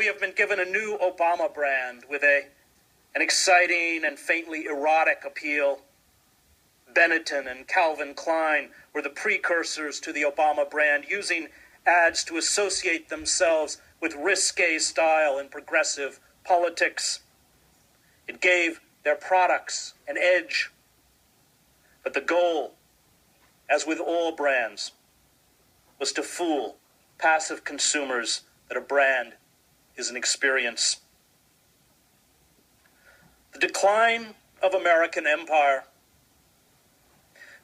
we have been given a new Obama brand with an exciting and faintly erotic appeal. Benetton and Calvin Klein were the precursors to the Obama brand, using ads to associate themselves with risque style and progressive politics. It gave their products an edge. But the goal, as with all brands, was to fool passive consumers that a brand is an experience. The decline of American empire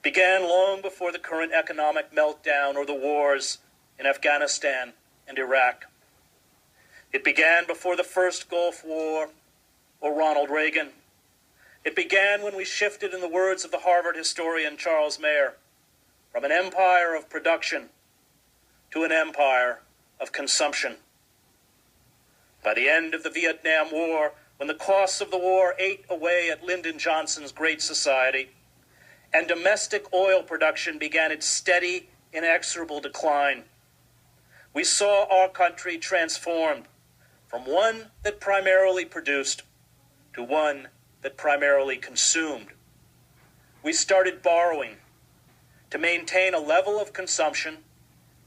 began long before the current economic meltdown or the wars in Afghanistan and Iraq. It began before the first Gulf War or Ronald Reagan. It began when we shifted, in the words of the Harvard historian Charles Mayer, from an empire of production to an empire of consumption. By the end of the Vietnam War, when the costs of the war ate away at Lyndon Johnson's Great Society, and domestic oil production began its steady, inexorable decline, we saw our country transformed from one that primarily produced to one that primarily consumed. We started borrowing to maintain a level of consumption,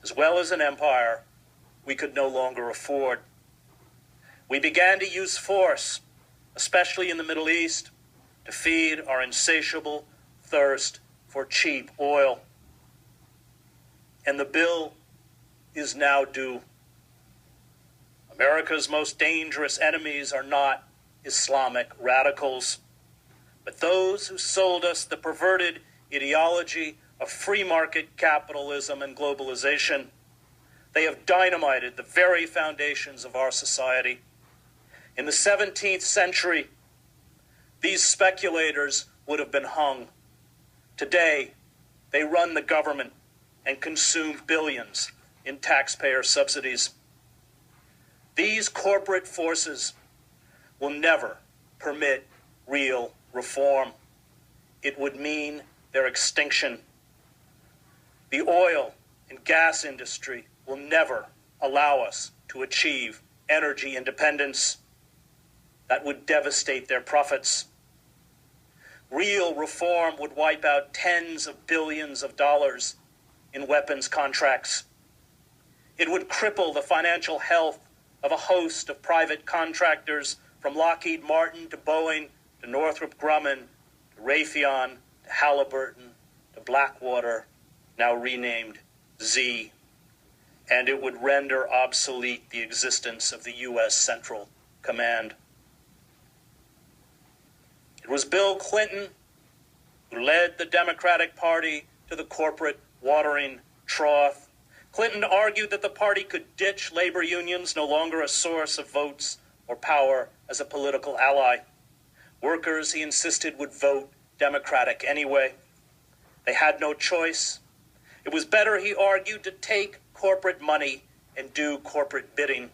as well as an empire we could no longer afford. We began to use force, especially in the Middle East, to feed our insatiable thirst for cheap oil. And the bill is now due. America's most dangerous enemies are not Islamic radicals, but those who sold us the perverted ideology of free market capitalism and globalization. They have dynamited the very foundations of our society. In the 17th century, these speculators would have been hung. Today, they run the government and consume billions in taxpayer subsidies. These corporate forces will never permit real reform. It would mean their extinction. The oil and gas industry will never allow us to achieve energy independence. That would devastate their profits. Real reform would wipe out tens of billions of dollars in weapons contracts. It would cripple the financial health of a host of private contractors, from Lockheed Martin to Boeing to Northrop Grumman to Raytheon to Halliburton to Blackwater, now renamed Z. And it would render obsolete the existence of the U.S. Central Command. It was Bill Clinton who led the Democratic Party to the corporate watering trough. Clinton argued that the party could ditch labor unions, no longer a source of votes or power as a political ally. Workers, he insisted, would vote Democratic anyway. They had no choice. It was better, he argued, to take corporate money and do corporate bidding.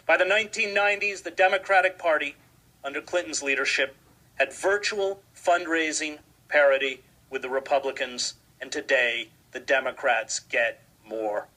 By the 1990s, the Democratic Party, under Clinton's leadership, had virtual fundraising parity with the Republicans, and today the Democrats get more